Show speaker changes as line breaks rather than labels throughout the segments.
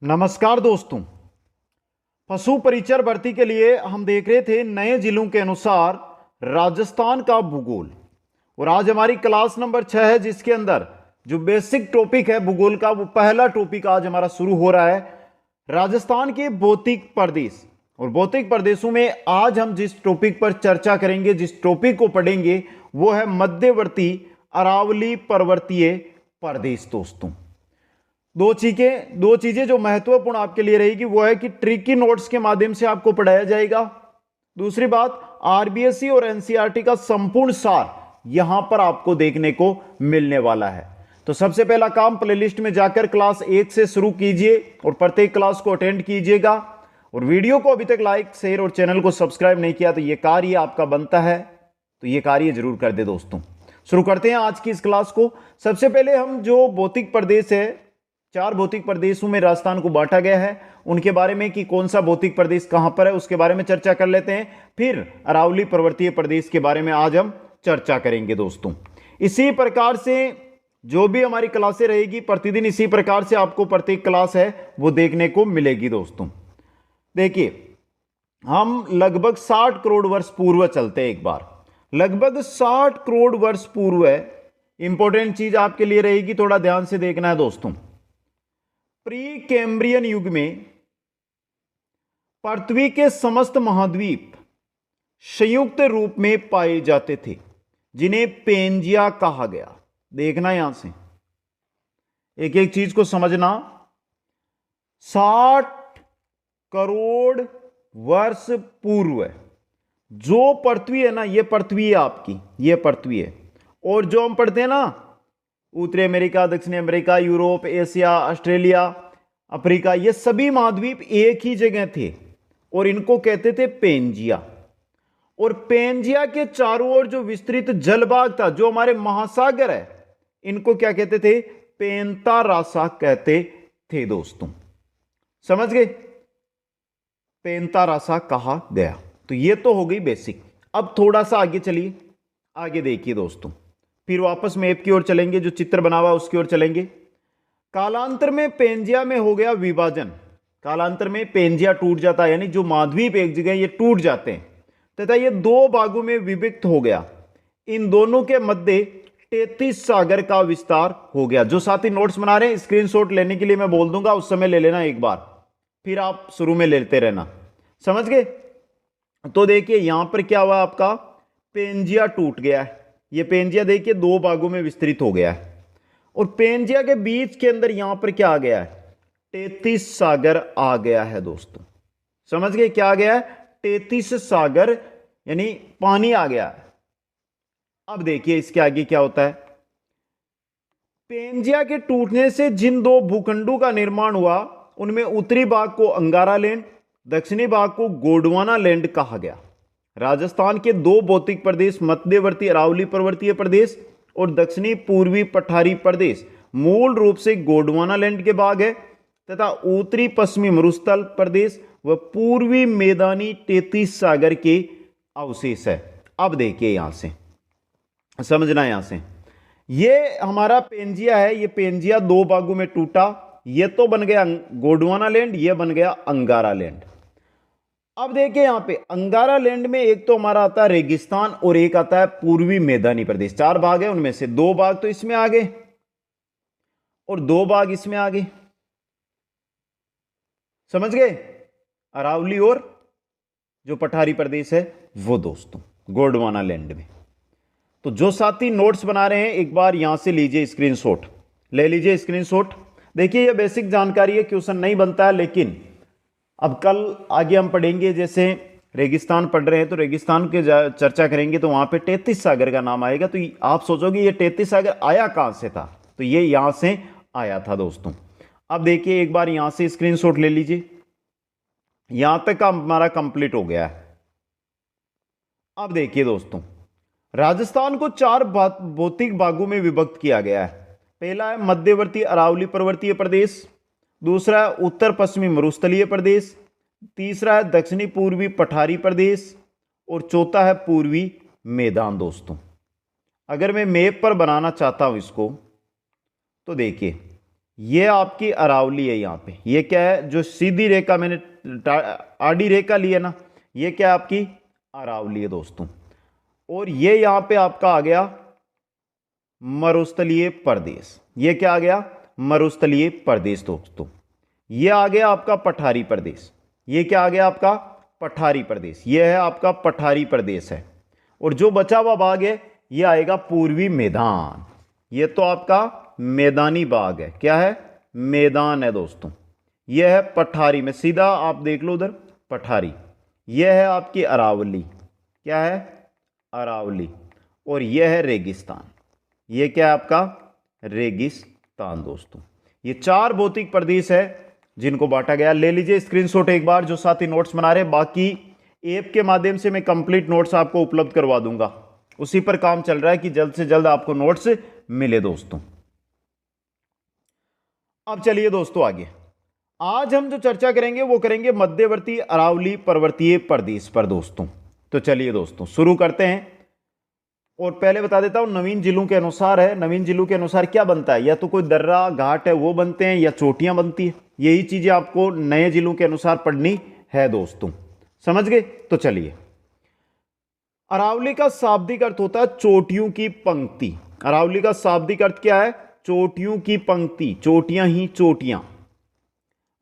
नमस्कार दोस्तों। पशु परिचर भर्ती के लिए हम देख रहे थे नए जिलों के अनुसार राजस्थान का भूगोल, और आज हमारी क्लास नंबर 6 है, जिसके अंदर जो बेसिक टॉपिक है भूगोल का, वो पहला टॉपिक आज हमारा शुरू हो रहा है, राजस्थान के भौतिक प्रदेश। और भौतिक प्रदेशों में आज हम जिस टॉपिक पर चर्चा करेंगे, जिस टॉपिक को पढ़ेंगे, वो है मध्यवर्ती अरावली पर्वतीय प्रदेश। दोस्तों, दो चीजें जो महत्वपूर्ण आपके लिए रहेगी वो है कि ट्रिकी नोट्स के माध्यम से आपको पढ़ाया जाएगा। दूसरी बात, आरबीएससी और एनसीईआरटी का संपूर्ण सार यहां पर आपको देखने को मिलने वाला है। तो सबसे पहला काम, प्लेलिस्ट में जाकर क्लास 1 से शुरू कीजिए और प्रत्येक क्लास को अटेंड कीजिएगा। और वीडियो को अभी तक लाइक, शेयर और चैनल को सब्सक्राइब नहीं किया तो यह कार्य आपका बनता है, तो यह कार्य जरूर कर दे। दोस्तों, शुरू करते हैं आज की इस क्लास को। सबसे पहले हम जो भौतिक प्रदेश है, 4 भौतिक प्रदेशों में राजस्थान को बांटा गया है, उनके बारे में कि कौन सा भौतिक प्रदेश कहां पर है उसके बारे में चर्चा कर लेते हैं। फिर अरावली पर्वतीय प्रदेश के बारे में आज हम चर्चा करेंगे। दोस्तों, इसी प्रकार से जो भी हमारी क्लासें रहेगी प्रतिदिन, इसी प्रकार से आपको प्रत्येक क्लास है वो देखने को मिलेगी। दोस्तों देखिए, हम लगभग 60 करोड़ वर्ष पूर्व चलते हैं। एक बार लगभग 60 करोड़ वर्ष पूर्व है। इंपॉर्टेंट चीज आपके लिए रहेगी, थोड़ा ध्यान से देखना है। दोस्तों, प्री कैम्ब्रियन युग में पृथ्वी के समस्त महाद्वीप संयुक्त रूप में पाए जाते थे, जिन्हें पेंजिया कहा गया। देखना, यहां से एक एक चीज को समझना। 60 करोड़ वर्ष पूर्व जो पृथ्वी है ना, ये पृथ्वी है आपकी, ये पृथ्वी है। और जो हम पढ़ते हैं ना, उत्तरी अमेरिका, दक्षिणी America, Europe, Asia, Australia, Africa, ये सभी महाद्वीप एक ही जगह थे और इनको कहते थे पेंजिया। और पेंजिया के चारों ओर जो विस्तृत जलभाग था, जो हमारे महासागर है, इनको क्या कहते थे? पेंतारासा कहते थे। दोस्तों समझ गए? पेंतारासा कहा गया। तो ये तो हो गई बेसिक। अब थोड़ा सा आगे चलिए, आगे देखिए दोस्तों, फिर वापस मैप की ओर चलेंगे, जो चित्र बना हुआ है उसकी ओर चलेंगे। कालांतर में पेंजिया में हो गया विभाजन। कालांतर में पेंजिया टूट जाता है, यानी जो महाद्वीप एक जगह ये टूट जाते हैं तथा ये 2 भागों में विभक्त हो गया। इन दोनों के मध्य 33 सागर का विस्तार हो गया। जो साथी नोट्स बना रहे हैं, स्क्रीनशॉट लेने के लिए मैं बोल दूंगा, उस समय ले लेना एक बार, फिर आप शुरू में लेते रहना। समझ गए? तो देखिए यहां पर क्या हुआ, आपका पेंजिया टूट गया है। ये पेंजिया देखिए 2 भागों में विस्तृत हो गया है, और पेंजिया के बीच के अंदर यहां पर क्या आ गया है? 33 सागर आ गया है। दोस्तों समझ गए? क्या आ गया है? 33 सागर, यानी पानी आ गया है। अब देखिए इसके आगे क्या होता है। पेंजिया के टूटने से जिन 2 भूखंडों का निर्माण हुआ, उनमें उत्तरी भाग को अंगारा लैंड, दक्षिणी भाग को गोंडवाना लैंड कहा गया। राजस्थान के 2 भौतिक प्रदेश, मध्यवर्ती अरावली पर्वतीय प्रदेश और दक्षिणी पूर्वी पठारी प्रदेश, मूल रूप से गोंडवाना लैंड के भाग है, तथा उत्तरी पश्चिमी मरुस्थल प्रदेश व पूर्वी मैदानी 33 सागर के अवशेष है। अब देखिए यहां से समझना, यहां से ये हमारा पेंजिया है, ये पेंजिया 2 भागों में टूटा। ये तो बन गया गोंडवाना लैंड, ये बन गया अंगारा लैंड। अब देखिए यहां पे अंगारा लैंड में एक तो हमारा आता है रेगिस्तान और एक आता है पूर्वी मैदानी प्रदेश। 4 भाग है, उनमें से 2 भाग तो इसमें आ गए और 2 भाग इसमें आ गए। समझ गए? अरावली और जो पठारी प्रदेश है वो दोस्तों गोंडवाना लैंड में। तो जो साथी नोट्स बना रहे हैं, एक बार यहां से लीजिए स्क्रीनशॉट, ले लीजिए स्क्रीनशॉट। देखिए ये बेसिक जानकारी है, क्वेश्चन नहीं बनता है, लेकिन अब कल आगे हम पढ़ेंगे, जैसे रेगिस्तान पढ़ रहे हैं तो रेगिस्तान के चर्चा करेंगे तो वहां पे 33 सागर का नाम आएगा। तो आप सोचोगे ये 33 सागर आया कहां से था, तो ये यहां से आया था। दोस्तों अब देखिए एक बार यहां से स्क्रीनशॉट ले लीजिए, यहां तक का हमारा कंप्लीट हो गया है। अब देखिए दोस्तों, राजस्थान को 4 भौतिक भागों में विभक्त किया गया है। पहला है मध्यवर्ती अरावली पर्वतीय प्रदेश, दूसरा है उत्तर पश्चिमी मरुस्थलीय प्रदेश, तीसरा है दक्षिणी पूर्वी पठारी प्रदेश और चौथा है पूर्वी मैदान। दोस्तों अगर मैं मैप पर बनाना चाहता हूं इसको, तो देखिए ये आपकी अरावली है यहाँ पे। ये क्या है, जो सीधी रेखा मैंने आड़ी रेखा ली है ना, ये क्या है आपकी अरावली है दोस्तों। और ये यहाँ पे आपका आ गया मरुस्थलीय प्रदेश। ये क्या आ गया, मरुस्थलीय प्रदेश दोस्तों। ये आ गया आपका पठारी प्रदेश। ये क्या आ गया आपका पठारी प्रदेश। ये है आपका पठारी प्रदेश है। और जो बचा हुआ भाग है ये आएगा पूर्वी मैदान। ये तो आपका मैदानी भाग है। क्या है, मैदान है दोस्तों। यह है पठारी में, सीधा आप देख लो उधर पठारी। यह है आपकी अरावली। क्या है, अरावली। और यह है रेगिस्तान। यह क्या है आपका रेगिस्तान दोस्तों। ये 4 भौतिक प्रदेश है जिनको बांटा गया। ले लीजिए स्क्रीनशॉट एक बार जो साथी नोट्स बना रहे। बाकी ऐप के माध्यम से मैं कंप्लीट नोट्स आपको उपलब्ध करवा दूंगा। उसी पर काम चल रहा है कि जल्द से जल्द आपको नोट्स मिले दोस्तों। अब चलिए दोस्तों आगे। आज हम जो चर्चा करेंगे वो करेंगे मध्यवर्ती अरावली पर्वतीय प्रदेश पर दोस्तों। तो चलिए दोस्तों शुरू करते हैं। और पहले बता देता हूं, नवीन जिलों के अनुसार है। नवीन जिलों के अनुसार क्या बनता है, या तो कोई दर्रा घाट है वो बनते हैं, या चोटियां बनती है। यही चीजें आपको नए जिलों के अनुसार पढ़नी है दोस्तों। समझ गए। तो चलिए, अरावली का शाब्दिक अर्थ होता है चोटियों की पंक्ति। अरावली का शाब्दिक अर्थ क्या है, चोटियों की पंक्ति। चोटियां ही चोटियां।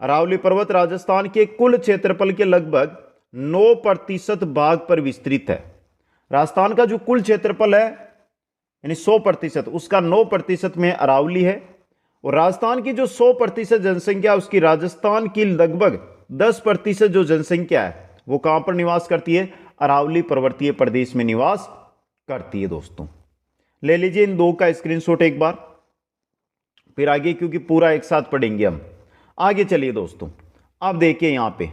अरावली पर्वत राजस्थान के कुल क्षेत्रफल के लगभग 9% भाग पर विस्तृत है। राजस्थान का जो कुल क्षेत्रफल है यानी 100%, उसका 9% में अरावली है। और राजस्थान की जो 100% जनसंख्या है उसकी राजस्थान की लगभग 10% जो जनसंख्या है वो कहां पर निवास करती है, अरावली पर्वतीय प्रदेश में निवास करती है दोस्तों। ले लीजिए इन दो का स्क्रीनशॉट एक बार, फिर आगे क्योंकि पूरा एक साथ पढ़ेंगे हम। आगे चलिए दोस्तों, अब देखिए यहां पे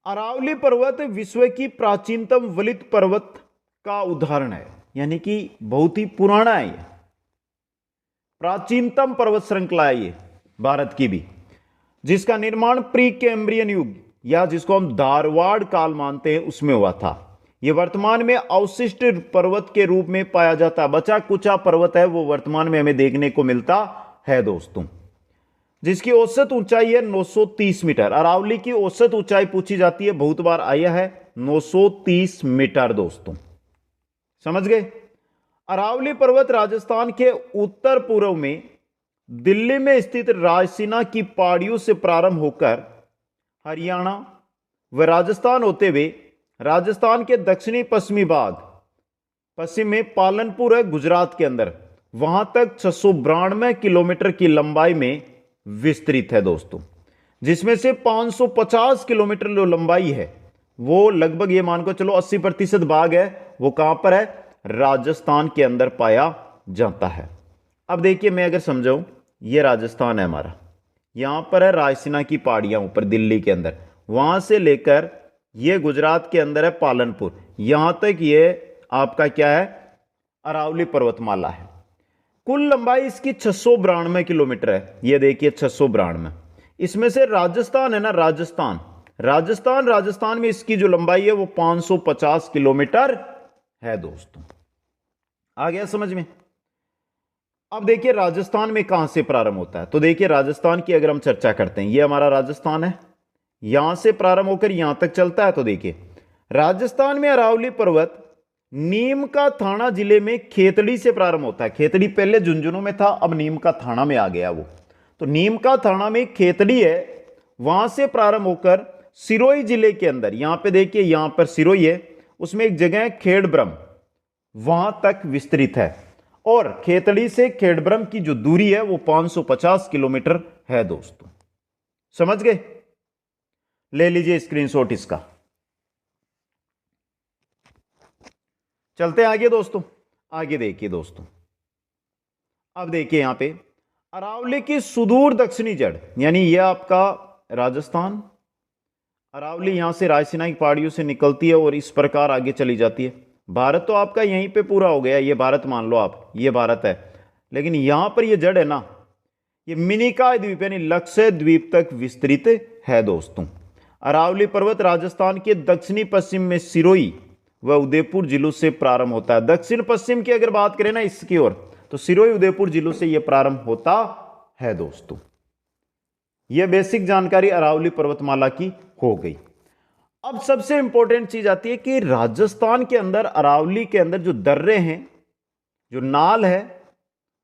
अरावली पर्वत विश्व की प्राचीनतम वलित पर्वत का उदाहरण है। यानी कि बहुत ही पुराना है, ये प्राचीनतम पर्वत श्रृंखला है ये भारत की भी, जिसका निर्माण प्री कैम्ब्रियन युग या जिसको हम धारवाड़ काल मानते हैं उसमें हुआ था। यह वर्तमान में अवशिष्ट पर्वत के रूप में पाया जाता है। बचा कुचा पर्वत है वो वर्तमान में हमें देखने को मिलता है दोस्तों, जिसकी औसत ऊंचाई है 930 मीटर। अरावली की औसत ऊंचाई पूछी जाती है, बहुत बार आया है, 930 मीटर दोस्तों। समझ गए। अरावली पर्वत राजस्थान के उत्तर पूर्व में दिल्ली में स्थित रायसीना की पहाड़ियों से प्रारंभ होकर हरियाणा व राजस्थान होते हुए राजस्थान के दक्षिणी पश्चिमी भाग, पश्चिम में पालनपुर है गुजरात के अंदर, वहां तक 692 किलोमीटर की लंबाई में विस्तृत है दोस्तों। जिसमें से 550 किलोमीटर जो लंबाई है वो लगभग ये मान को चलो 80% भाग है वो कहां पर है, राजस्थान के अंदर पाया जाता है। अब देखिए मैं अगर समझाऊं, ये राजस्थान है हमारा, यहां पर है रायसीना की पहाड़ियां ऊपर दिल्ली के अंदर, वहां से लेकर ये गुजरात के अंदर है पालनपुर, यहां तक ये आपका क्या है, अरावली पर्वतमाला है। कुल लंबाई इसकी 692 किलोमीटर है। ये देखिए 692। इसमें से राजस्थान है ना, राजस्थान में इसकी जो लंबाई है वो 550 किलोमीटर है दोस्तों। आ गया समझ में। अब देखिए राजस्थान में कहां से प्रारंभ होता है, तो देखिए राजस्थान की अगर हम चर्चा करते हैं, ये हमारा राजस्थान है, यहां से प्रारंभ होकर यहां तक चलता है। तो देखिए राजस्थान में अरावली पर्वत नीम का थाना जिले में खेतड़ी से प्रारंभ होता है। खेतड़ी पहले झुंझुनू में था, अब नीम का थाना में आ गया वो। तो नीम का थाना में खेतड़ी है, वहां से प्रारंभ होकर सिरोही जिले के अंदर, यहां पे देखिए यहां पर सिरोही है, उसमें एक जगह है खेड़ब्रह्म, वहां तक विस्तृत है। और खेतड़ी से खेड़ब्रह्म की जो दूरी है वो 550 किलोमीटर है दोस्तों। समझ गए। ले लीजिए स्क्रीनशॉट इसका। चलते आगे दोस्तों। आगे देखिए दोस्तों, अब देखिए यहां पे अरावली की सुदूर दक्षिणी जड़, यानी यह आपका राजस्थान, अरावली यहां से रायसीना की पहाड़ियों से निकलती है और इस प्रकार आगे चली जाती है। भारत तो आपका यहीं पे पूरा हो गया, ये भारत मान लो आप, ये भारत है। लेकिन यहां पर ये जड़ है ना, ये मिनिकॉय द्वीप यानी लक्षय द्वीप तक विस्तृत है दोस्तों। अरावली पर्वत राजस्थान के दक्षिणी पश्चिम में सिरोही व उदयपुर जिलों से प्रारंभ होता है। दक्षिण पश्चिम की अगर बात करें ना इसकी ओर, तो सिरोही उदयपुर जिलों से यह प्रारंभ होता है दोस्तों। यह बेसिक जानकारी अरावली पर्वतमाला की हो गई। अब सबसे इंपॉर्टेंट चीज आती है कि राजस्थान के अंदर अरावली के अंदर जो दर्रे हैं, जो नाल है,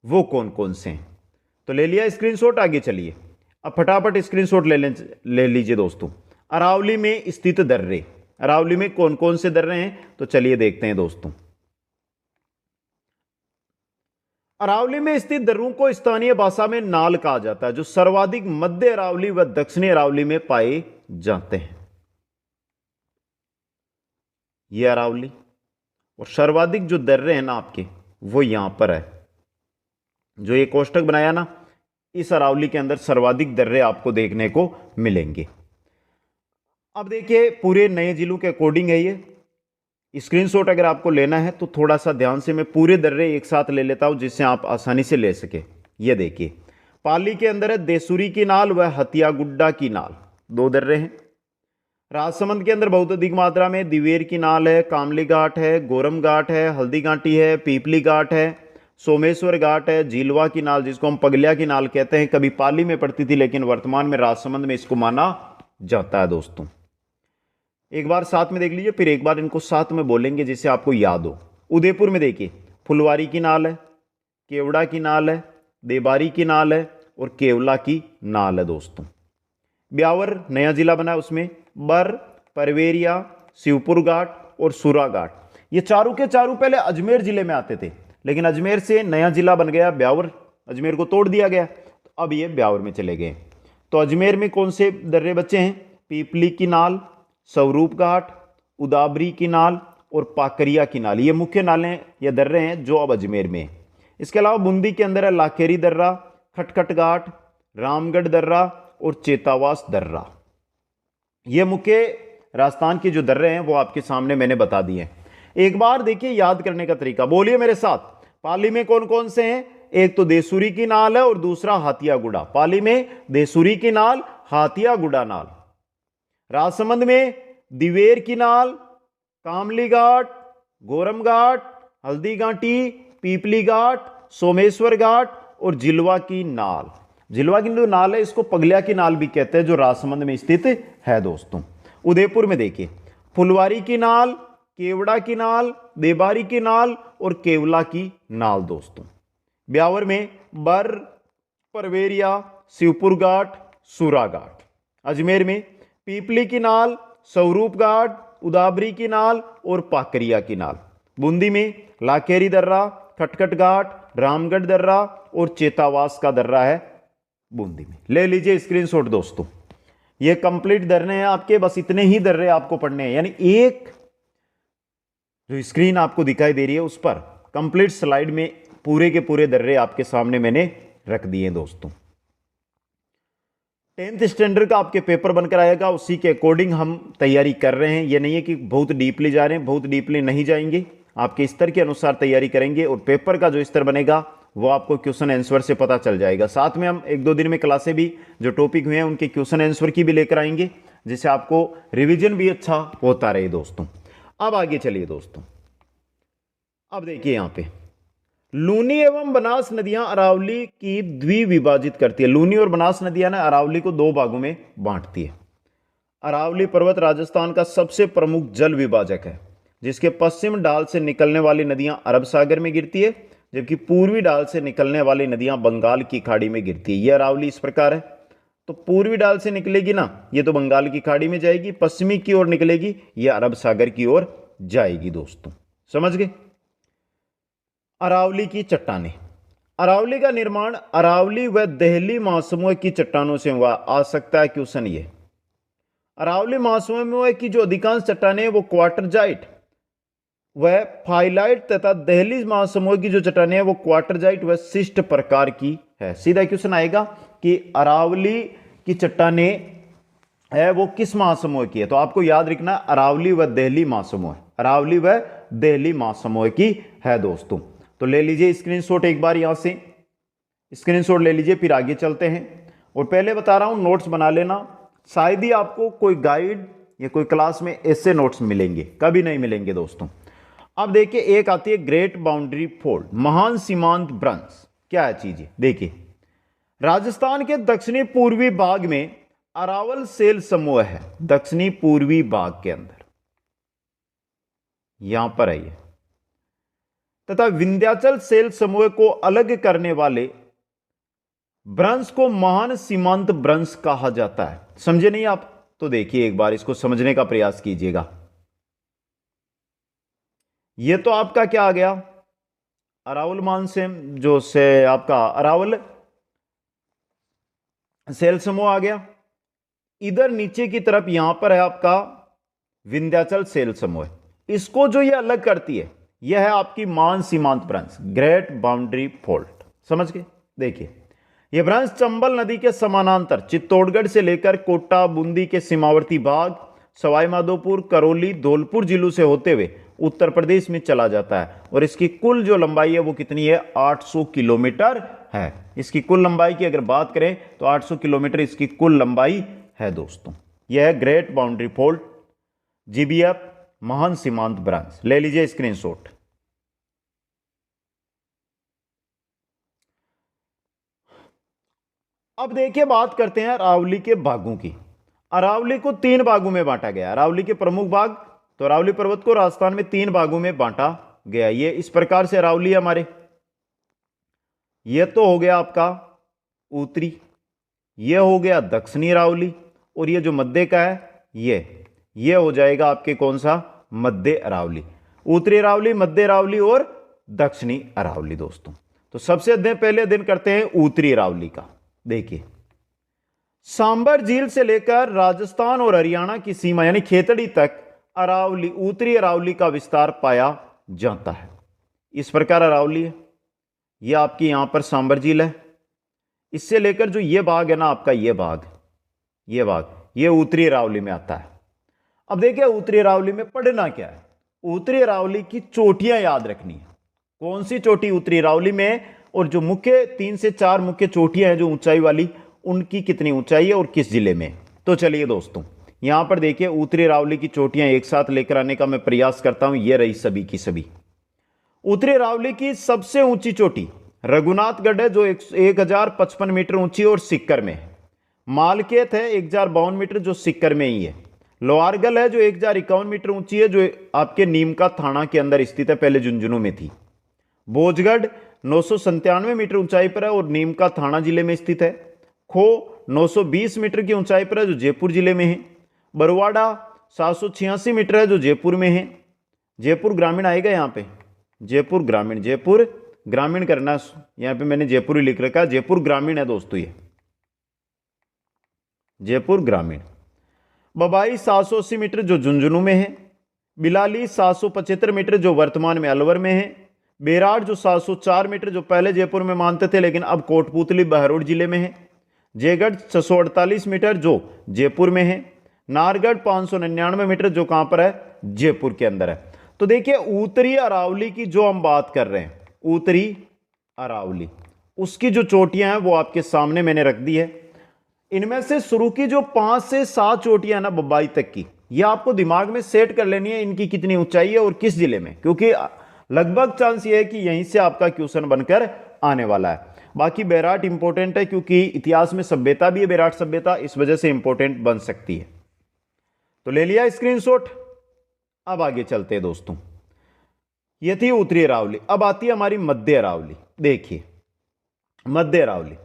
वो कौन कौन से हैं। तो ले लिया स्क्रीनशॉट, आगे चलिए। अब फटाफट स्क्रीनशॉट ले लीजिए दोस्तों। अरावली में स्थित दर्रे, अरावली में कौन कौन से दर्रे हैं, तो चलिए देखते हैं दोस्तों। अरावली में स्थित दर्रों को स्थानीय भाषा में नाल कहा जाता है, जो सर्वाधिक मध्य अरावली व दक्षिणी अरावली में पाए जाते हैं। यह अरावली और सर्वाधिक जो दर्रे हैं ना आपके, वो यहां पर है। जो ये कोष्टक बनाया ना, इस अरावली के अंदर सर्वाधिक दर्रे आपको देखने को मिलेंगे। अब देखिए पूरे नए जिलों के अकॉर्डिंग है ये। स्क्रीनशॉट अगर आपको लेना है तो थोड़ा सा ध्यान से मैं पूरे दर्रे एक साथ ले लेता हूं, जिससे आप आसानी से ले सके। ये देखिए, पाली के अंदर है देसुरी की नाल व हथियागुड्डा की नाल, 2 दर्रे हैं। राजसमंद के अंदर बहुत अधिक मात्रा में दिवेर की नाल है, कामली घाट है, गोरम घाट है, हल्दी घाटी है, पीपली घाट है, सोमेश्वर घाट है, झीलवा की नाल जिसको हम पगलिया की नाल कहते हैं, कभी पाली में पड़ती थी लेकिन वर्तमान में राजसमंद में इसको माना जाता है दोस्तों। एक बार साथ में देख लीजिए, फिर एक बार इनको साथ में बोलेंगे जिससे आपको याद हो। उदयपुर में देखिए फुलवारी की नाल है, केवड़ा की नाल है, देबारी की नाल है और केवला की नाल है दोस्तों। ब्यावर नया जिला बना है, उसमें बर, परवेरिया, शिवपुर घाट और सुरा घाट, ये चारों के चारों पहले अजमेर जिले में आते थे, लेकिन अजमेर से नया जिला बन गया ब्यावर, अजमेर को तोड़ दिया गया, तो अब ये ब्यावर में चले गए। तो अजमेर में कौन से दर्रे बचे हैं? पीपली की नाल, स्वरूप घाट, उदाबरी की नाल और पाकरिया की नाल, ये मुख्य नालें या दर्रे हैं जो अब अजमेर में है। इसके अलावा बूंदी के अंदर है लाखेरी दर्रा, खटखट घाट, रामगढ़ दर्रा और चेतावास दर्रा। ये मुख्य राजस्थान के जो दर्रे हैं वो आपके सामने मैंने बता दिए हैं। एक बार देखिए याद करने का तरीका, बोलिए मेरे साथ। पाली में कौन कौन से हैं? एक तो देसुरी की नाल है और दूसरा हाथियागुड़ा। पाली में देसुरी की नाल, हाथियागुड़ा नाल। राजसमंद में दिवेर की नाल, कामली घाट, गोरम घाट, हल्दी घाटी, पीपली घाट, सोमेश्वर घाट और झिलवा की नाल। झिलवा की जो नाल है इसको पगलिया की नाल भी कहते हैं, जो राजसमंद में स्थित है दोस्तों। उदयपुर में देखिए फुलवारी की नाल, केवड़ा की नाल, देबारी की नाल और केवला की नाल दोस्तों। ब्यावर में बर, परवेरिया, शिवपुर घाट, सुरा घाट। अजमेर में पीपली की नाल, स्वरूप घाट, उदाबरी की नाल और पाकरिया की नाल। बूंदी में लाखेरी दर्रा, खटखट घाट, रामगढ़ दर्रा और चेतावास का दर्रा है बूंदी में। ले लीजिए स्क्रीनशॉट दोस्तों। ये कंप्लीट दर्रे हैं आपके, बस इतने ही दर्रे आपको पढ़ने हैं, यानी एक जो स्क्रीन आपको दिखाई दे रही है उस पर कंप्लीट स्लाइड में पूरे के पूरे दर्रे आपके सामने मैंने रख दिए दोस्तों। 10th स्टैंडर्ड का आपके पेपर बनकर आएगा, उसी के अकॉर्डिंग हम तैयारी कर रहे हैं। ये नहीं है कि बहुत डीपली जा रहे हैं, बहुत डीपली नहीं जाएंगे, आपके स्तर के अनुसार तैयारी करेंगे और पेपर का जो स्तर बनेगा वो आपको क्वेश्चन आंसर से पता चल जाएगा। साथ में हम 1-2 दिन में क्लासें भी जो टॉपिक हुए हैं उनके क्वेश्चन आंसर की भी लेकर आएंगे, जिससे आपको रिवीजन भी अच्छा होता रहे दोस्तों। अब आगे चलिए दोस्तों। अब देखिए यहां पे लूनी एवं बनास नदियां अरावली की द्विविभाजित करती है। लूनी और बनास नदियां ना अरावली को 2 भागों में बांटती है। अरावली पर्वत राजस्थान का सबसे प्रमुख जल विभाजक है, जिसके पश्चिम डाल से निकलने वाली नदियां अरब सागर में गिरती है, जबकि पूर्वी डाल से निकलने वाली नदियां बंगाल की खाड़ी में गिरती है। यह अरावली इस प्रकार है। तो पूर्वी डाल से निकलेगी ना, ये तो बंगाल की खाड़ी में जाएगी, पश्चिमी की ओर निकलेगी, यह अरब सागर की ओर जाएगी दोस्तों। समझ गए? अरावली की चट्टानें। अरावली का निर्माण अरावली व देहली महासमुह की चट्टानों से हुआ। आ सकता है क्वेश्चन ये। अरावली महासमुह की जो अधिकांश चट्टानें हैं वो क्वार्टरजाइट व फाइलाइट तथा देहली महासमुह की जो चट्टानें हैं वो क्वार्टरजाइट व शिष्ट प्रकार की है। सीधा क्वेश्चन आएगा कि अरावली की चट्टानें है वो किस महासमुह की है, तो आपको याद रखना अरावली व देहली महासमुह, अरावली व देहली महासमुह की है दोस्तों। तो ले लीजिए स्क्रीनशॉट, एक बार यहां से स्क्रीनशॉट ले लीजिए, फिर आगे चलते हैं। और पहले बता रहा हूं नोट्स बना लेना, शायद ही आपको कोई गाइड या कोई क्लास में ऐसे नोट्स मिलेंगे, कभी नहीं मिलेंगे दोस्तों। अब देखिए एक आती है ग्रेट बाउंड्री फोल्ड, महान सीमांत भ्रंश। क्या है चीज ये? देखिए राजस्थान के दक्षिणी पूर्वी भाग में अरावल सेल समूह है, दक्षिणी पूर्वी भाग के अंदर यहां पर है ये, तथा विंध्याचल सेल समूह को अलग करने वाले भ्रंश को महान सीमांत भ्रंश कहा जाता है। समझे नहीं आप? तो देखिए एक बार इसको समझने का प्रयास कीजिएगा। ये तो आपका क्या आ गया, अरावल मानसेम, जो से आपका अरावल सेल समूह आ गया। इधर नीचे की तरफ यहां पर है आपका विंध्याचल सेल समूह। इसको जो ये अलग करती है यह है आपकी महान सीमांत भ्रंश, ग्रेट बाउंड्री फोल्ड। समझ गए? देखिए यह भ्रंश चंबल नदी के समानांतर चित्तौड़गढ़ से लेकर कोटा बूंदी के सीमावर्ती भाग, सवाई माधोपुर, करौली, धौलपुर जिलों से होते हुए उत्तर प्रदेश में चला जाता है। और इसकी कुल जो लंबाई है वो कितनी है? 800 किलोमीटर है। इसकी कुल लंबाई की अगर बात करें तो 800 किलोमीटर इसकी कुल लंबाई है दोस्तों। यह है ग्रेट बाउंड्री फोल्ड, जीबीएफ, महान सीमांत भ्रंश। ले लीजिए स्क्रीनशॉट। अब देखिए बात करते हैं अरावली के भागों की। अरावली को 3 भागों में बांटा गया। अरावली के प्रमुख भाग, तो अरावली पर्वत को राजस्थान में 3 भागों में बांटा गया। ये इस प्रकार से अरावली है हमारे। ये तो हो गया आपका उत्तरी, ये हो गया दक्षिणी अरावली, और ये जो मध्य का है ये हो जाएगा आपके कौन सा? मध्य अरावली। उत्तरी अरावली, मध्य अरावली और दक्षिणी अरावली दोस्तों। तो सबसे पहले दिन करते हैं उत्तरी अरावली का। देखिए सांबर झील से लेकर राजस्थान और हरियाणा की सीमा यानी खेतड़ी तक अरावली, उत्तरी अरावली का विस्तार पाया जाता है। इस प्रकार अरावली है, यह आपकी यहां पर सांबर झील है। इससे लेकर जो ये भाग है ना आपका, ये उत्तरी अरावली में आता है। अब देखिए उत्तरी अरावली में पढ़ना क्या है? उत्तरी अरावली की चोटियां याद रखनी है। कौन सी चोटी उत्तरी अरावली में, और जो मुख्य 3 से 4 मुख्य चोटियां हैं जो ऊंचाई वाली, उनकी कितनी ऊंचाई है और किस जिले में। तो चलिए दोस्तों यहां पर देखिए उत्तरी अरावली की चोटियां एक साथ लेकर आने का मैं प्रयास करता हूं। ये रही सभी की सभी। उत्तरी अरावली की सबसे ऊंची चोटी रघुनाथगढ़ है जो 1055 मीटर ऊंची और सिक्कर में है। मालकेत है 1052 मीटर जो सिक्कर में ही है। लोहारगल है जो 1051 मीटर ऊंची है जो आपके नीम का थाना के अंदर स्थित है, पहले झुंझुनू में थी। भोजगढ़ 997 मीटर ऊंचाई पर है और नीम का थाना जिले में स्थित है। खो 920 मीटर की ऊंचाई पर है जो जयपुर जिले में है। बरवाड़ा 786 मीटर है जो जयपुर में है। जयपुर ग्रामीण आएगा यहाँ पे, जयपुर ग्रामीण करना, यहाँ पे मैंने जयपुर ही लिख रखा है, जयपुर ग्रामीण है दोस्तों ये, जयपुर ग्रामीण। बबाई 780 मीटर जो झुंझुनू में है। बिलाली 775 मीटर जो वर्तमान में अलवर में है। बेराड़ जो 704 मीटर जो पहले जयपुर में मानते थे लेकिन अब कोटपुतली बहरोड जिले में है। जयगढ़ 648 मीटर जो जयपुर में है। नारगढ़ 599 मीटर जो कहां पर है? जयपुर के अंदर है। तो देखिए उत्तरी अरावली की जो हम बात कर रहे हैं, उत्तरी अरावली, उसकी जो चोटियां हैं वो आपके सामने मैंने रख दी है। इनमें से शुरू की जो 5 से 7 चोटियां ना बब्बाई तक की, ये आपको दिमाग में सेट कर लेनी है, इनकी कितनी ऊंचाई है और किस जिले में, क्योंकि लगभग चांस ये है कि यहीं से आपका क्वेश्चन बनकर आने वाला है। बाकी बैराट इंपॉर्टेंट है क्योंकि इतिहास में सभ्यता भी है बैराट सभ्यता, इस वजह से इंपॉर्टेंट बन सकती है। तो ले लिया स्क्रीनशॉट। अब आगे चलते हैं दोस्तों। ये थी उत्तरी अरावली। अब आती है हमारी मध्य अरावली। देखिए मध्य अरावली,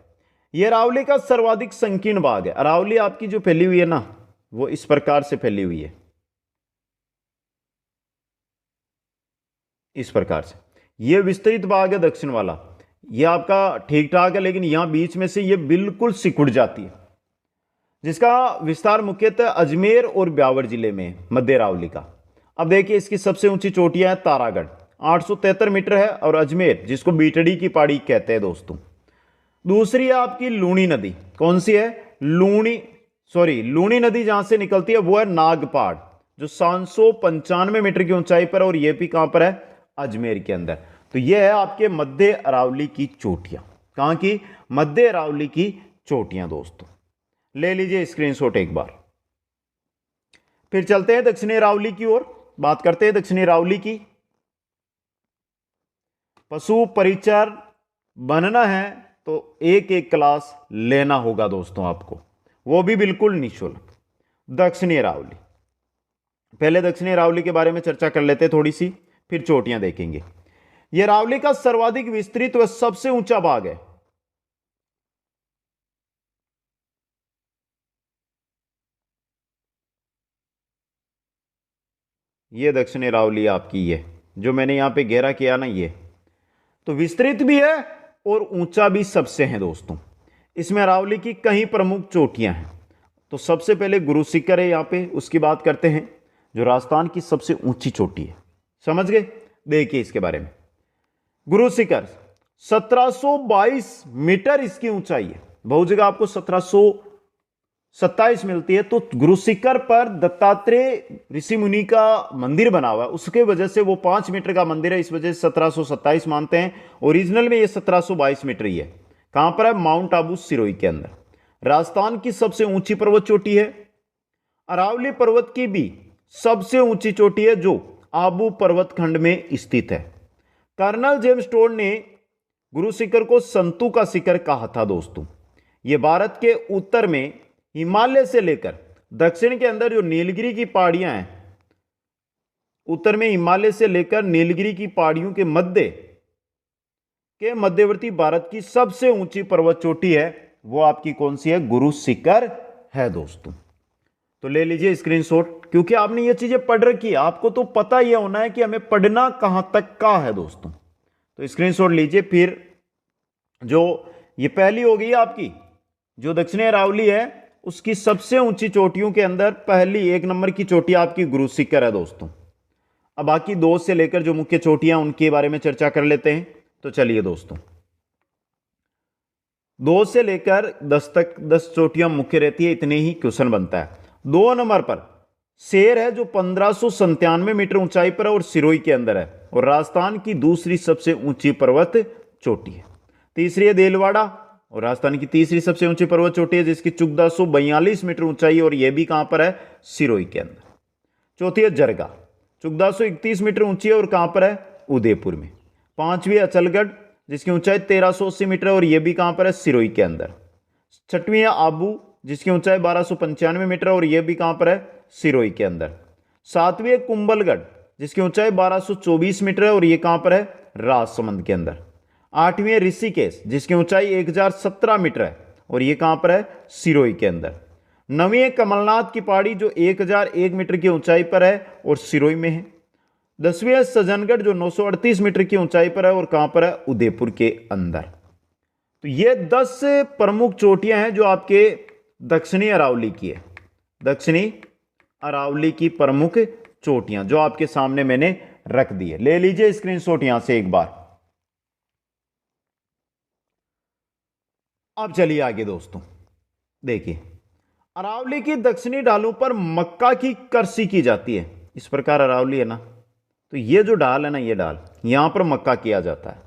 यह अरावली का सर्वाधिक संकीर्ण भाग है। अरावली आपकी जो फैली हुई है ना वो इस प्रकार से फैली हुई है, इस प्रकार से। यह विस्तृत भाग है दक्षिण वाला, यह आपका ठीक ठाक है, लेकिन यहां बीच में से यह बिल्कुल सिकुड़ जाती है, जिसका विस्तार मुख्यतः अजमेर और ब्यावर जिले में मध्य अरावली का। अब देखिए इसकी सबसे ऊंची चोटियां है तारागढ़ 873 मीटर है, और अजमेर जिसको बीटड़ी की पहाड़ी कहते हैं दोस्तों। दूसरी है आपकी लूणी नदी। कौन सी है? लूणी नदी जहां से निकलती है वो है नागपाड़ जो 795 मीटर की ऊंचाई पर है, और यह भी कहां पर है? अजमेर के अंदर। तो यह है आपके मध्य अरावली की चोटियां। कहां की? मध्य अरावली की चोटियां दोस्तों। ले लीजिए स्क्रीनशॉट एक बार। फिर चलते हैं दक्षिणी अरावली की ओर, बात करते हैं दक्षिणी अरावली की। पशु परिचर बनना है तो एक एक क्लास लेना होगा दोस्तों आपको, वो भी बिल्कुल निःशुल्क। दक्षिणी अरावली, पहले दक्षिणी अरावली के बारे में चर्चा कर लेते हैं थोड़ी सी, फिर चोटियां देखेंगे। यह अरावली का सर्वाधिक विस्तृत व सबसे ऊंचा भाग है। ये दक्षिणी अरावली आपकी, ये जो मैंने यहां पे गहरा किया ना, ये तो विस्तृत भी है और ऊंचा भी सबसे है दोस्तों। इसमें अरावली की कई प्रमुख चोटियां हैं। तो सबसे पहले गुरु शिखर है यहां पे, उसकी बात करते हैं, जो राजस्थान की सबसे ऊंची चोटी है। समझ गए? देखिए इसके बारे में। गुरु शिखर 1722 मीटर इसकी ऊंचाई है। बहुत जगह आपको 1727 मिलती है। तो गुरु शिखर पर दत्तात्रेय ऋषि मुनि का मंदिर बना हुआ है, उसके वजह से वो 5 मीटर का मंदिर है, इस वजह से 1727 मानते हैं। ओरिजिनल में ये 1722 मीटर ही है। कहां पर है? माउंट आबू सिरोही के अंदर। राजस्थान की सबसे ऊंची पर्वत चोटी है। अरावली पर्वत की भी सबसे ऊंची चोटी है, जो आबू पर्वत खंड में स्थित है। कर्नल जेम्स टोड ने गुरु शिखर को संतु का शिखर कहा था दोस्तों। यह भारत के उत्तर में हिमालय से लेकर दक्षिण के अंदर जो नीलगिरी की पहाड़ियां हैं, उत्तर में हिमालय से लेकर नीलगिरी की पहाड़ियों के मध्यवर्ती भारत की सबसे ऊंची पर्वत चोटी है। वो आपकी कौन सी है? गुरु शिखर है दोस्तों। तो ले लीजिए स्क्रीनशॉट, क्योंकि आपने ये चीजें पढ़ रखी है, आपको तो पता यह होना है कि हमें पढ़ना कहां तक का है दोस्तों। तो स्क्रीनशॉट लीजिए। फिर जो ये पहली हो गई आपकी, जो दक्षिणी अरावली है, उसकी सबसे ऊंची चोटियों के अंदर पहली 1 नंबर की चोटी आपकी गुरु शिखर है दोस्तों। अब बाकी 2 से लेकर जो मुख्य चोटियां, उनके बारे में चर्चा कर लेते हैं। तो चलिए दोस्तों, 2 से लेकर 10 तक 10 चोटियां मुख्य रहती है, इतने ही क्वेश्चन बनता है। 2 नंबर पर शेर है, जो 1597 मीटर ऊंचाई पर है और सिरोही के अंदर है, और राजस्थान की दूसरी सबसे ऊंची पर्वत चोटी है। तीसरी है देलवाड़ा, और राजस्थान की तीसरी सबसे ऊंची पर्वत चोटी है, जिसकी 1442 मीटर ऊंचाई है, और यह भी कहां पर है? सिरोही के अंदर। चौथी है जरगा, 1431 मीटर ऊंची है, और कहां पर है? उदयपुर में। पांचवी है अचलगढ़, जिसकी ऊंचाई 1380 मीटर है, और यह भी कहां पर है? सिरोही के अंदर। छठवीं है आबू, जिसकी ऊंचाई 1295 मीटर है, और यह भी कहां पर है? सिरोही के अंदर। सातवीं है कुंभलगढ़, जिसकी ऊंचाई 1224 मीटर है, और यह कहां पर है? राजसमंद के अंदर। आठवीं है ऋषिकेश, जिसकी ऊंचाई 1017 मीटर है, और यह कहां पर है? सिरोही के अंदर। नवीं है कमलनाथ की पहाड़ी, जो 1001 मीटर की ऊंचाई पर है और सिरोही में है। 10वीं है सज्जनगढ़, जो 938 मीटर की ऊंचाई पर है, और कहां पर है? उदयपुर के अंदर। तो ये 10 प्रमुख चोटियां हैं जो आपके दक्षिणी अरावली की है। दक्षिणी अरावली की प्रमुख चोटियां जो आपके सामने मैंने रख दी है। ले लीजिए स्क्रीनशॉट यहां से एक बार। अब चलिए आगे दोस्तों, देखिए अरावली की दक्षिणी ढालों पर मक्का की कृषि की जाती है। इस प्रकार अरावली है ना, तो ये जो ढाल है ना, ये ढाल, यहां पर मक्का किया जाता है।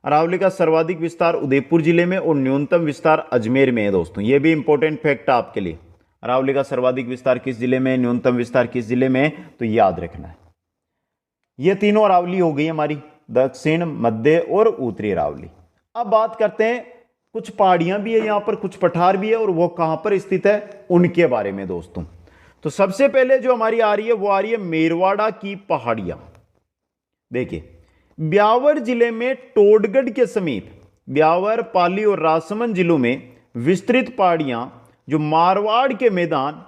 अरावली का सर्वाधिक विस्तार उदयपुर जिले में और न्यूनतम विस्तार अजमेर में है दोस्तों। ये भी इंपॉर्टेंट फैक्ट है आपके लिए। अरावली का सर्वाधिक विस्तार किस जिले में, न्यूनतम विस्तार किस जिले में, तो याद रखना है। ये तीनों अरावली हो गई हमारी, दक्षिण, मध्य और उत्तरी अरावली। अब बात करते हैं, कुछ पहाड़ियां भी है यहां पर, कुछ पठार भी है, और वो कहां पर स्थित है उनके बारे में दोस्तों। तो सबसे पहले जो हमारी आ रही है, वो आ रही है मेरवाड़ा की पहाड़ियां। देखिए ब्यावर जिले में टोडगढ़ के समीप ब्यावर, पाली और राजसमंद जिलों में विस्तृत पहाड़ियां जो मारवाड़ के मैदान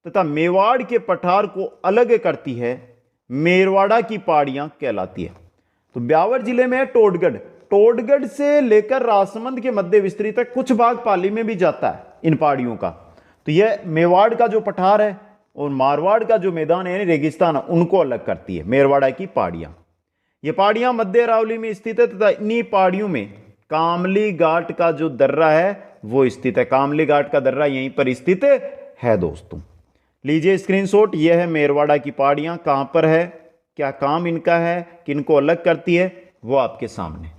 तथा मेवाड़ के पठार को अलग करती है, मेरवाड़ा की पहाड़ियां कहलाती है। तो ब्यावर जिले में है टोडगढ़, टोडगढ़ से लेकर राजसमंद के मध्य विस्तृत है, कुछ भाग पाली में भी जाता है इन पहाड़ियों का। तो यह मेवाड़ का जो पठार है और मारवाड़ का जो मैदान है, रेगिस्तान, उनको अलग करती है मेरवाड़ा की पहाड़ियां। ये पहाड़ियां मध्य अरावली में स्थित है तथा इन्हीं पहाड़ियों में कामली घाट का जो दर्रा है वो स्थित है। कामली घाट का दर्रा यहीं पर स्थित है दोस्तों। लीजिए स्क्रीनशॉट, यह है मेरवाड़ा की पहाड़ियां। कहां पर है, क्या काम इनका है, किनको अलग करती है, वो आपके सामने।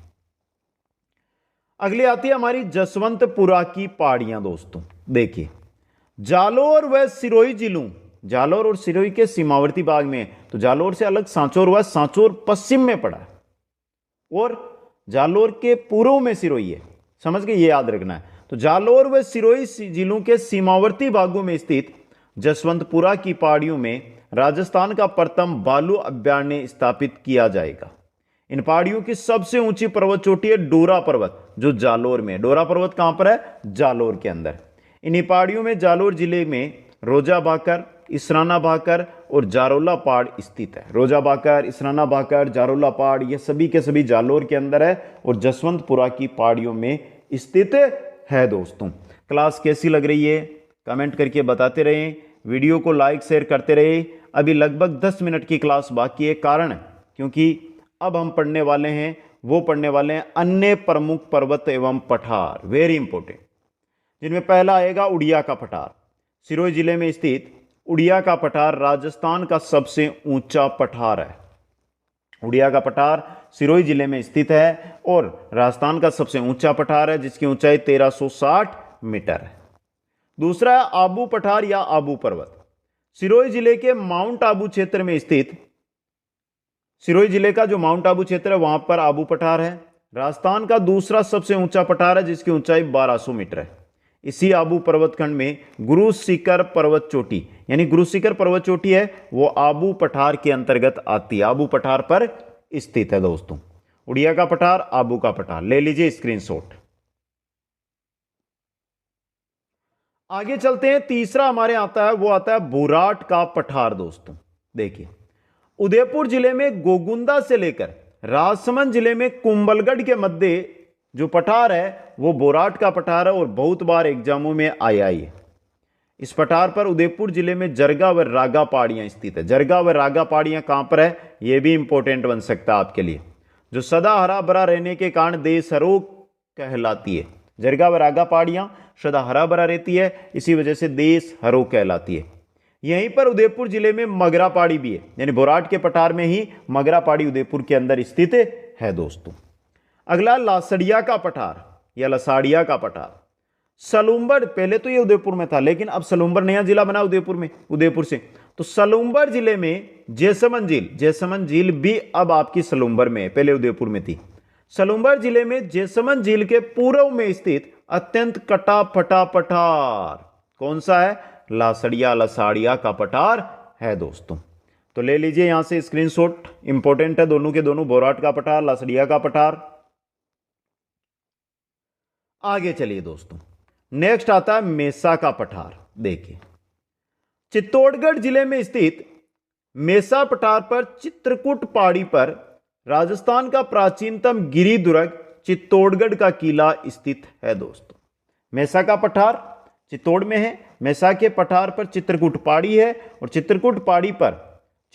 अगली आती है हमारी जसवंतपुरा की पहाड़ियां दोस्तों। देखिए जालोर व सिरोही जिलों, जालोर और सिरोही के सीमावर्ती भाग में, तो जालोर से अलग सांचौर हुआ, सांचौर पश्चिम में पड़ा है, और जालोर के पूर्व में सिरोही है, समझ गए, ये याद रखना है। तो जालोर व सिरोही जिलों के सीमावर्ती भागों में स्थित जसवंतपुरा की पहाड़ियों में राजस्थान का प्रथम बालू अभयारण्य स्थापित किया जाएगा। इन पहाड़ियों की सबसे ऊंची पर्वत चोटी है डोरा पर्वत, जो जालोर में। डोरा पर्वत कहां पर है? जालोर के अंदर। इन्हीं पहाड़ियों में जालोर जिले में रोजा भाकर, इसराना भाकर और जारोला पहाड़ स्थित है। रोजा भाकर, इसराना भाकर, जारोला पहाड़, ये सभी के सभी जालोर के अंदर है और जसवंतपुरा की पहाड़ियों में स्थित है दोस्तों। क्लास कैसी लग रही है कमेंट करके बताते रहें, वीडियो को लाइक शेयर करते रहे। अभी लगभग 10 मिनट की क्लास बाकी है, कारण क्योंकि अब हम पढ़ने वाले हैं अन्य प्रमुख पर्वत एवं पठार, वेरी इंपॉर्टेंट, जिनमें पहला आएगा उड़िया का पठार। सिरोही जिले में स्थित उड़िया का पठार राजस्थान का सबसे ऊंचा पठार है। उड़िया का पठार सिरोही जिले में स्थित है और राजस्थान का सबसे ऊंचा पठार है, जिसकी ऊंचाई 1360 मीटर है। दूसरा है आबू पठार या आबू पर्वत। सिरोही जिले के माउंट आबू क्षेत्र में स्थित, सिरोही जिले का जो माउंट आबू क्षेत्र है वहां पर आबू पठार है। राजस्थान का दूसरा सबसे ऊंचा पठार है, जिसकी ऊंचाई 1200 मीटर है। इसी आबू पर्वतखंड में गुरु शिखर पर्वत चोटी, यानी गुरु शिखर पर्वत चोटी है, वो आबू पठार के अंतर्गत आती है, आबू पठार पर स्थित है दोस्तों। उड़िया का पठार, आबू का पठार, ले लीजिए स्क्रीनशॉट। आगे चलते हैं, तीसरा हमारे आता है, वो आता है बोराट का पठार दोस्तों। देखिए, उदयपुर जिले में गोगुंदा से लेकर राजसमंद जिले में कुंभलगढ़ के मध्य जो पठार है वो बोराट का पठार है और बहुत बार एग्जामों में आया है। इस पठार पर उदयपुर जिले में जरगा व रागा पहाड़ियां स्थित है। जरगा व रागा पहाड़ियां कहां पर है, यह भी इंपॉर्टेंट बन सकता है आपके लिए, जो सदा हरा भरा रहने के कारण देशहरो कहलाती है। जरगा व रागा पहाड़ियां सदा हरा भरा रहती है, इसी वजह से देशहरो कहलाती है। यहीं पर उदयपुर जिले में मगरा पहाड़ी भी है, यानी बोराट के पठार में ही मगरा पहाड़ी उदयपुर के अंदर स्थित है दोस्तों। अगला लासड़िया का पठार या लसाड़िया का पठार। सलूम्बर, पहले तो ये उदयपुर में था, लेकिन अब सलूम्बर नया जिला बना उदयपुर से। तो सलूम्बर जिले में जैसमंद झील भी अब आपकी सलूम्बर में है, पहले उदयपुर में थी। सलूम्बर जिले में जैसमंद झील के पूर्व में स्थित अत्यंत कटा फटा पठार कौन सा है? लासड़िया, लसाड़िया का पठार है दोस्तों। तो ले लीजिए यहां से स्क्रीनशॉट, इंपॉर्टेंट है दोनों के दोनों, बोराट का पठार, लासड़िया का पठार। आगे चलिए दोस्तों, नेक्स्ट आता है मेसा का पठार। देखिए, चित्तौड़गढ़ जिले में स्थित मेसा पठार पर चित्रकूट पहाड़ी पर राजस्थान का प्राचीनतम गिरी दुर्ग चित्तौड़गढ़ का किला स्थित है दोस्तों। मेसा का पठार चित्तौड़ में है, मेसा के पठार पर चित्रकूट पहाड़ी है और चित्रकूट पहाड़ी पर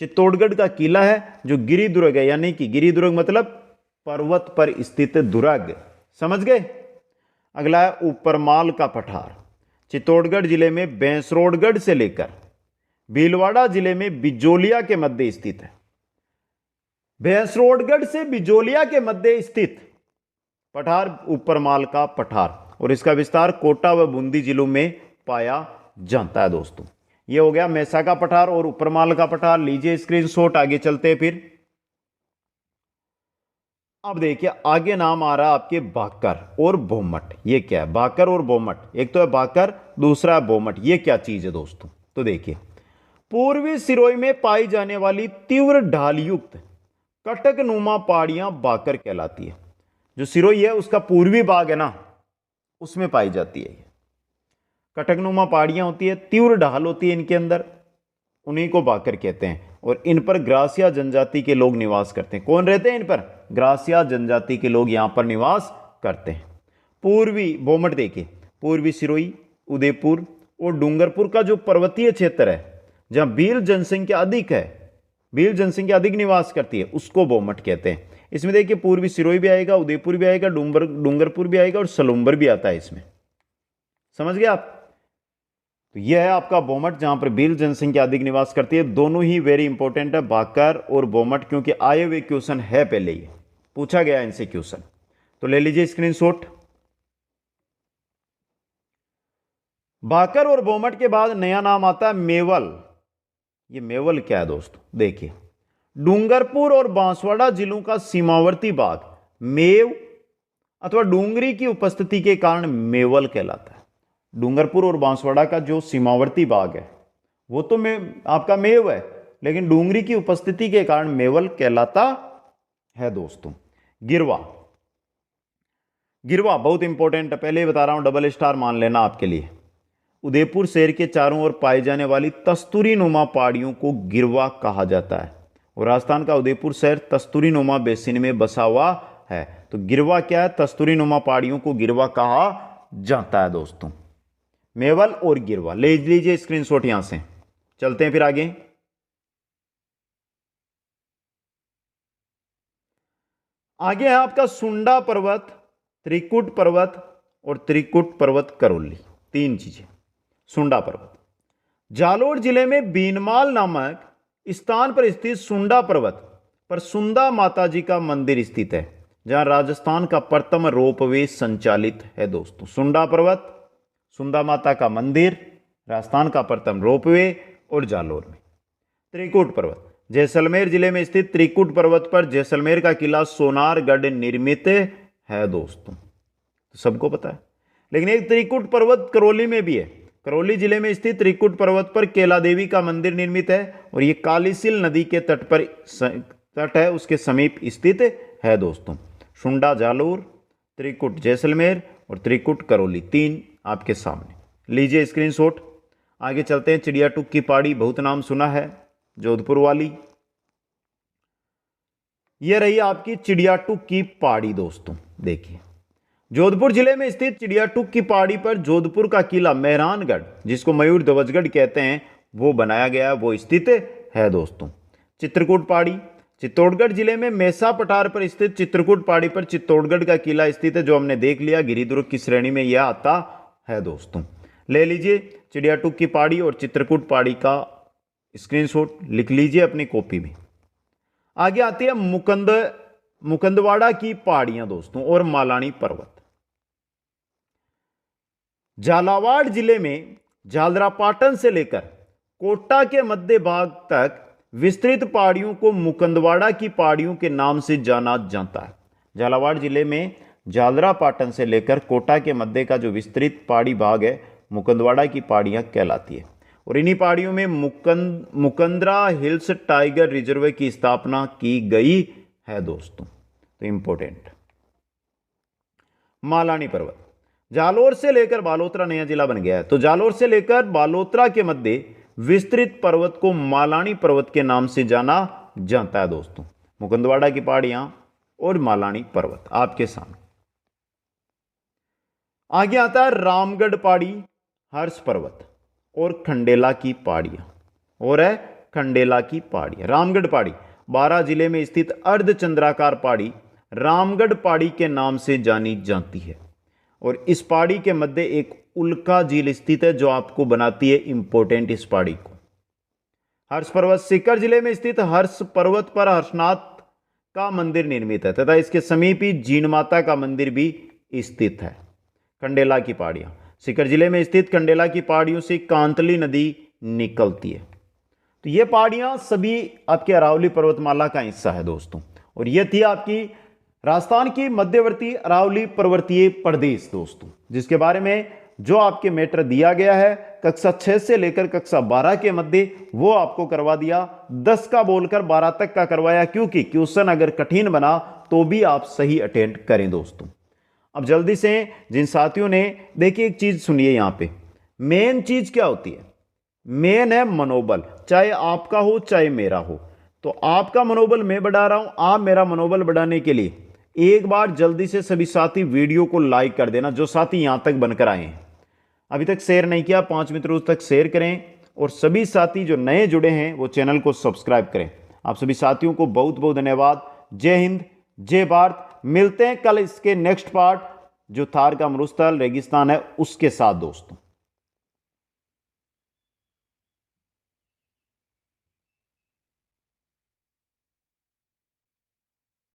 चित्तौड़गढ़ का किला है, जो गिरी दुर्ग है, यानी कि गिरी दुर्ग मतलब पर्वत पर स्थित दुर्ग, समझ गए। अगला है ऊपरमाल का पठार। चित्तौड़गढ़ जिले में बैंसरोडगढ़ से लेकर भीलवाड़ा जिले में बिजोलिया के मध्य स्थित है। बैंसरोडगढ़ से बिजोलिया के मध्य स्थित पठार ऊपरमाल का पठार, और इसका विस्तार कोटा व बूंदी जिलों में पाया जाता है दोस्तों। यह हो गया मेसा का पठार और ऊपरमाल का पठार, लीजिए स्क्रीनशॉट। आगे चलते हैं फिर। अब देखिए आगे नाम आ रहा है आपके बाकर और बोमट। ये क्या है? बाकर और बोमट, एक तो है बाकर, दूसरा है बोमट। ये क्या चीज है दोस्तों? तो देखिए, पूर्वी सिरोही में पाई जाने वाली तीव्र ढाल युक्त कटक नुमा पहाड़ियां बाकर कहलाती है। जो सिरोही है उसका पूर्वी भाग है ना, उसमें पाई जाती है। कटकनुमा पहाड़ियां होती है, तीव्र ढाल होती है इनके अंदर, उन्हीं को बाकर कहते हैं। और इन पर ग्रासिया जनजाति के लोग निवास करते हैं। कौन रहते हैं इन पर? ग्रासिया जनजाति के लोग यहां पर निवास करते हैं। पूर्वी बोमट देखिए, पूर्वी सिरोही, उदयपुर और डूंगरपुर का जो पर्वतीय क्षेत्र है, जहां भील जनसंख्या अधिक है, भील जनसंख्या अधिक निवास करती है, उसको बोमट कहते हैं। इसमें देखिए पूर्वी सिरोही भी आएगा, उदयपुर भी आएगा, डूंगरपुर भी आएगा और सलूम्बर भी आता है इसमें, समझ गए आप। तो यह है आपका बोमट, जहां पर भील जनसंख्या अधिक निवास करती है। दोनों ही वेरी इंपॉर्टेंट है, बाकर और बोमट, क्योंकि आए हुए क्वेश्चन है, पहले ही पूछा गया इनसे क्वेश्चन। तो ले लीजिए स्क्रीनशॉट। बाकर और बोमट के बाद नया नाम आता है मेवल। ये मेवल क्या है दोस्तों? देखिए, डूंगरपुर और बांसवाड़ा जिलों का सीमावर्ती भाग मेव अथवा डूंगरी की उपस्थिति के कारण मेवल कहलाता है। डूंगरपुर और बांसवाड़ा का जो सीमावर्ती भाग है वो तो आपका मेव है, लेकिन डूंगरी की उपस्थिति के कारण मेवल कहलाता है दोस्तों। गिरवा, गिरवा बहुत इंपॉर्टेंट है, पहले ही बता रहा हूं, डबल स्टार मान लेना आपके लिए। उदयपुर शहर के चारों ओर पाई जाने वाली तस्तूरी नुमा पहाड़ियों को गिरवा कहा जाता है, और राजस्थान का उदयपुर शहर तस्तूरी नुमा बेसिन में बसा हुआ है। तो गिरवा क्या है? तस्तूरी नुमा पहाड़ियों को गिरवा कहा जाता है दोस्तों। मेवल और गिरवा ले लीजिए स्क्रीनशॉट यहां से। चलते हैं फिर आगे। आगे है आपका सुंडा पर्वत, त्रिकुट पर्वत और त्रिकुट पर्वत करौली, तीन चीजें। सुंडा पर्वत जालोर जिले में बीनमाल नामक स्थान पर स्थित सुंडा पर्वत पर सुंदा माता जी का मंदिर स्थित है, जहां राजस्थान का प्रथम रोपवे संचालित है दोस्तों। सुंडा पर्वत, सुंदा माता का मंदिर, राजस्थान का प्रथम रोपवे, और जालोर में। त्रिकुट पर्वत जैसलमेर जिले में स्थित त्रिकुट पर्वत पर जैसलमेर का किला सोनारगढ़ निर्मित है दोस्तों, तो सबको पता है। लेकिन एक त्रिकुट पर्वत करौली में भी है। करौली जिले में स्थित त्रिकुट पर्वत पर केला देवी का मंदिर निर्मित है, और यह कालीसिल नदी के तट है, उसके समीप स्थित है दोस्तों। सुंडा जालोर, त्रिकुट जैसलमेर और त्रिकुट करौली, तीन आपके सामने। लीजिए स्क्रीनशॉट। आगे चलते हैं। चिड़ियाटूक की पहाड़ी बहुत नाम सुना है, जोधपुर वाली। यह रही आपकी चिड़ियाटूक की पहाड़ी दोस्तों। देखिए, जोधपुर जिले में स्थित चिड़ियाटूक की पहाड़ी पर जोधपुर का किला मेहरानगढ़, जिसको मयूर ध्वजगढ़ कहते हैं, वो बनाया गया, वो स्थित है दोस्तों। चित्रकूट पहाड़ी चित्तौड़गढ़ जिले में मेसा पठार पर स्थित चित्रकूट पहाड़ी पर चित्तौड़गढ़ का किला स्थित है, जो हमने देख लिया, गिरिदुर्ग की श्रेणी में यह आता है दोस्तों। ले लीजिए चिड़ियाटूक की पहाड़ी और चित्रकूट पहाड़ी का स्क्रीनशॉट, लिख लीजिए अपनी कॉपी में। आगे आती है मुकंदवाड़ा की पहाड़ियां दोस्तों और मालानी पर्वत। झालावाड़ जिले में झालरापाटन से लेकर कोटा के मध्य भाग तक विस्तृत पहाड़ियों को मुकंदवाड़ा की पहाड़ियों के नाम से जाना जाता है। झालावाड़ जिले में झालरापाटन से लेकर कोटा के मध्य का जो विस्तृत पहाड़ी भाग है, मुकंदवाड़ा की पहाड़ियां कहलाती है, और इन्हीं पहाड़ियों में मुकंदरा हिल्स टाइगर रिजर्व की स्थापना की गई है दोस्तों। तो इंपॉर्टेंट। मालानी पर्वत जालोर से लेकर बालोतरा नया जिला बन गया है, तो जालोर से लेकर बालोतरा के मध्य विस्तृत पर्वत को मालानी पर्वत के नाम से जाना जाता है दोस्तों। मुकंदवाड़ा की पहाड़ियां और मालानी पर्वत आपके सामने। आगे आता है रामगढ़ पहाड़ी, हर्ष पर्वत और खंडेला की पहाड़ियां, और है खंडेला की पहाड़ियां। रामगढ़ पहाड़ी बारां जिले में स्थित अर्धचंद्राकार पहाड़ी रामगढ़ पहाड़ी के नाम से जानी जाती है, और इस पहाड़ी के मध्य एक उल्का झील स्थित है, जो आपको बनाती है इंपॉर्टेंट इस पहाड़ी को। हर्ष पर्वत सीकर जिले में स्थित हर्ष पर्वत पर हर्षनाथ का मंदिर निर्मित है, तथा इसके समीप ही जीण माता का मंदिर भी स्थित है। खंडेला की पहाड़ियां सीकर जिले में स्थित खंडेला की पहाड़ियों से कांतली नदी निकलती है। तो ये पहाड़ियां सभी आपके अरावली पर्वतमाला का हिस्सा है दोस्तों, और यह थी आपकी राजस्थान की मध्यवर्ती अरावली पर्वतीय प्रदेश दोस्तों, जिसके बारे में जो आपके मैटर दिया गया है कक्षा 6 से लेकर कक्षा 12 के मध्य, वो आपको करवा दिया। 10 का बोलकर 12 तक का करवाया, क्योंकि क्वेश्चन अगर कठिन बना तो भी आप सही अटेंड करें दोस्तों। अब जल्दी से जिन साथियों ने, देखिए एक चीज सुनिए, यहां पे मेन चीज क्या होती है? मेन है मनोबल, चाहे आपका हो चाहे मेरा हो। तो आपका मनोबल मैं बढ़ा रहा हूं, आप मेरा मनोबल बढ़ाने के लिए एक बार जल्दी से सभी साथी वीडियो को लाइक कर देना, जो साथी यहां तक बनकर आए हैं। अभी तक शेयर नहीं किया, 5 मित्रों तक शेयर करें, और सभी साथी जो नए जुड़े हैं वो चैनल को सब्सक्राइब करें। आप सभी साथियों को बहुत बहुत धन्यवाद। जय हिंद, जय भारत। मिलते हैं कल इसके नेक्स्ट पार्ट, जो थार का मरुस्थल रेगिस्तान है, उसके साथ दोस्तों।